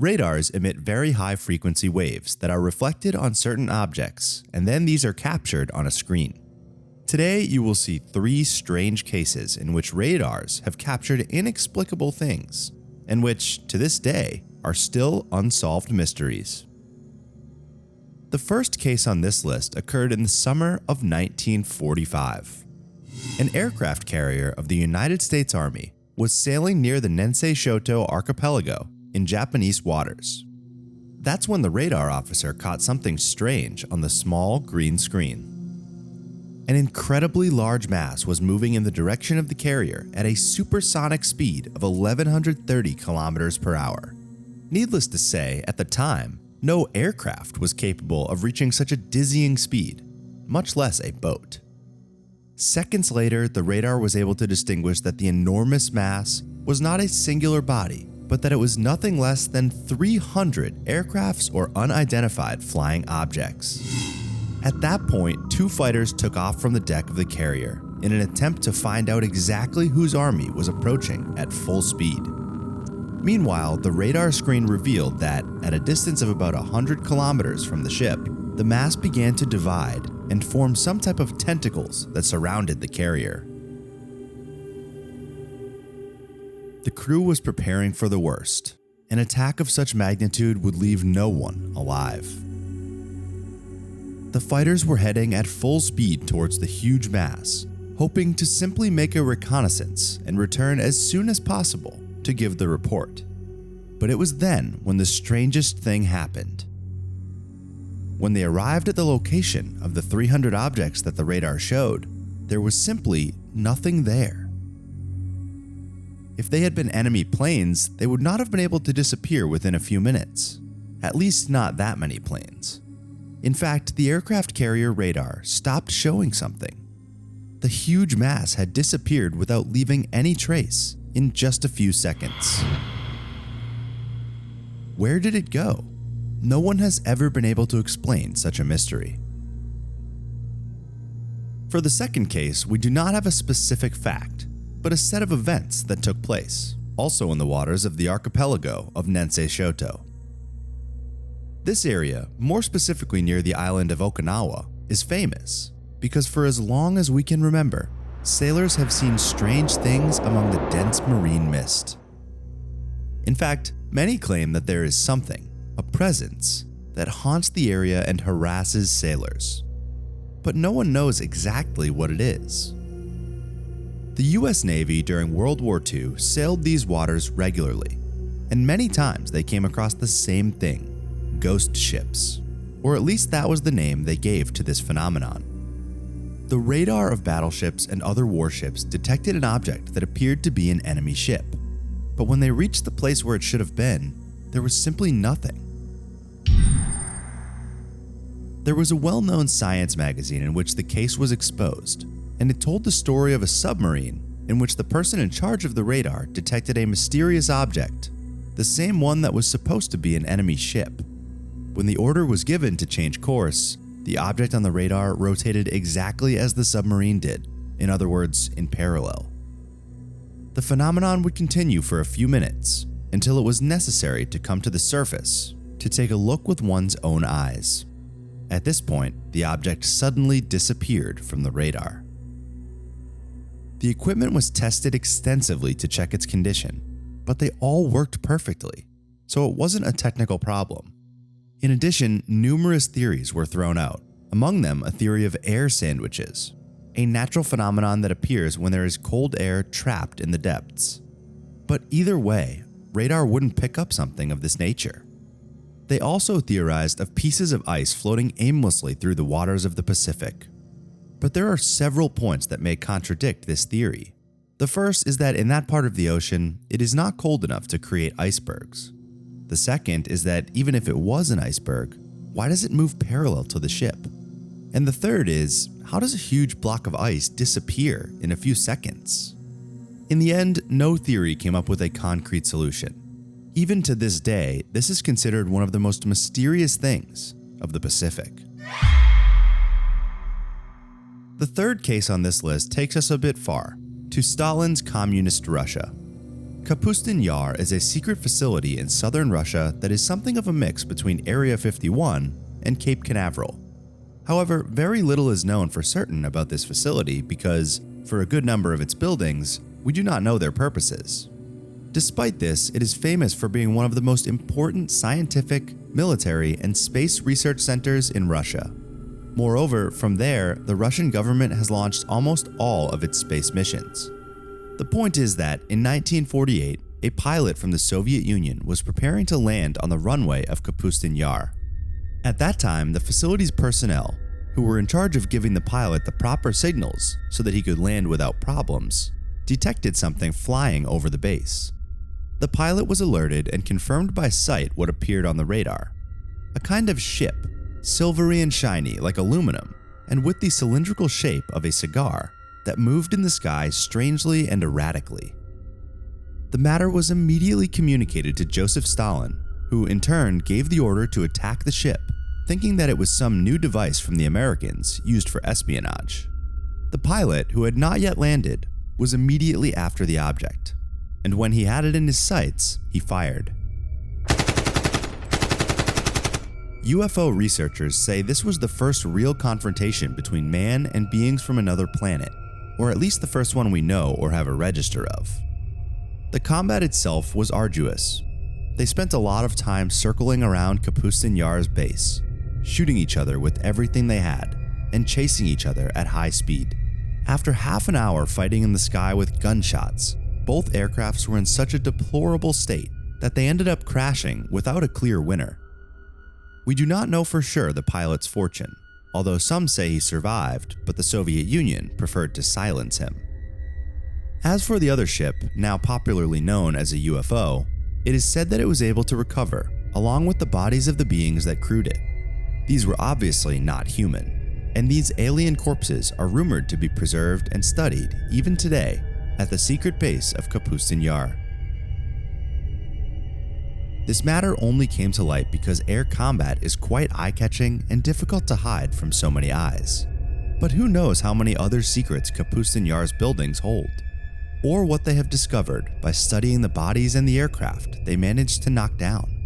Radars emit very high frequency waves that are reflected on certain objects, and then these are captured on a screen. Today, you will see 3 strange cases in which radars have captured inexplicable things, and which, to this day, are still unsolved mysteries. The first case on this list occurred in the summer of 1945. An aircraft carrier of the United States Army was sailing near the Nensei Shoto archipelago in Japanese waters. That's when the radar officer caught something strange on the small green screen. An incredibly large mass was moving in the direction of the carrier at a supersonic speed of 1,130 kilometers per hour. Needless to say, at the time, no aircraft was capable of reaching such a dizzying speed, much less a boat. Seconds later, the radar was able to distinguish that the enormous mass was not a singular body, but that it was nothing less than 300 aircrafts or unidentified flying objects. At that point, 2 fighters took off from the deck of the carrier in an attempt to find out exactly whose army was approaching at full speed. Meanwhile, the radar screen revealed that, at a distance of about 100 kilometers from the ship, the mass began to divide and form some type of tentacles that surrounded the carrier. The crew was preparing for the worst. An attack of such magnitude would leave no one alive. The fighters were heading at full speed towards the huge mass, hoping to simply make a reconnaissance and return as soon as possible to give the report. But it was then when the strangest thing happened. When they arrived at the location of the 300 objects that the radar showed, there was simply nothing there. If they had been enemy planes, they would not have been able to disappear within a few minutes. At least not that many planes. In fact, the aircraft carrier radar stopped showing something. The huge mass had disappeared without leaving any trace in just a few seconds. Where did it go? No one has ever been able to explain such a mystery. For the second case, we do not have a specific fact, but a set of events that took place, also in the waters of the archipelago of Nensei Shoto. This area, more specifically near the island of Okinawa, is famous because for as long as we can remember, sailors have seen strange things among the dense marine mist. In fact, many claim that there is something, a presence, that haunts the area and harasses sailors. But no one knows exactly what it is. The US Navy during World War II sailed these waters regularly, and many times they came across the same thing. Ghost ships, or at least that was the name they gave to this phenomenon. The radar of battleships and other warships detected an object that appeared to be an enemy ship, but when they reached the place where it should have been, there was simply nothing. There was a well-known science magazine in which the case was exposed, and it told the story of a submarine in which the person in charge of the radar detected a mysterious object, the same one that was supposed to be an enemy ship. When the order was given to change course, the object on the radar rotated exactly as the submarine did, in other words, in parallel. The phenomenon would continue for a few minutes until it was necessary to come to the surface to take a look with one's own eyes. At this point, the object suddenly disappeared from the radar. The equipment was tested extensively to check its condition, but they all worked perfectly, so it wasn't a technical problem. In addition, numerous theories were thrown out, among them a theory of air sandwiches, a natural phenomenon that appears when there is cold air trapped in the depths. But either way, radar wouldn't pick up something of this nature. They also theorized of pieces of ice floating aimlessly through the waters of the Pacific. But there are several points that may contradict this theory. The first is that in that part of the ocean, it is not cold enough to create icebergs. The second is that even if it was an iceberg, why does it move parallel to the ship? And the third is, how does a huge block of ice disappear in a few seconds? In the end, no theory came up with a concrete solution. Even to this day, this is considered one of the most mysterious things of the Pacific. The third case on this list takes us a bit far, to Stalin's communist Russia. Kapustin Yar is a secret facility in southern Russia that is something of a mix between Area 51 and Cape Canaveral. However, very little is known for certain about this facility because, for a good number of its buildings, we do not know their purposes. Despite this, it is famous for being one of the most important scientific, military, and space research centers in Russia. Moreover, from there, the Russian government has launched almost all of its space missions. The point is that, in 1948, a pilot from the Soviet Union was preparing to land on the runway of Kapustin Yar. At that time, the facility's personnel, who were in charge of giving the pilot the proper signals so that he could land without problems, detected something flying over the base. The pilot was alerted and confirmed by sight what appeared on the radar: a kind of ship, silvery and shiny like aluminum, and with the cylindrical shape of a cigar that moved in the sky strangely and erratically. The matter was immediately communicated to Joseph Stalin, who in turn gave the order to attack the ship, thinking that it was some new device from the Americans used for espionage. The pilot, who had not yet landed, was immediately after the object, and when he had it in his sights, he fired. UFO researchers say this was the first real confrontation between man and beings from another planet, or at least the first one we know or have a register of. The combat itself was arduous. They spent a lot of time circling around Kapustin Yar's base, shooting each other with everything they had, and chasing each other at high speed. After half an hour fighting in the sky with gunshots, both aircrafts were in such a deplorable state that they ended up crashing without a clear winner. We do not know for sure the pilot's fortune, although some say he survived, but the Soviet Union preferred to silence him. As for the other ship, now popularly known as a UFO, it is said that it was able to recover, along with the bodies of the beings that crewed it. These were obviously not human, and these alien corpses are rumored to be preserved and studied even today at the secret base of Kapustin Yar. This matter only came to light because air combat is quite eye-catching and difficult to hide from so many eyes. But who knows how many other secrets Kapustin Yar's buildings hold, or what they have discovered by studying the bodies and the aircraft they managed to knock down.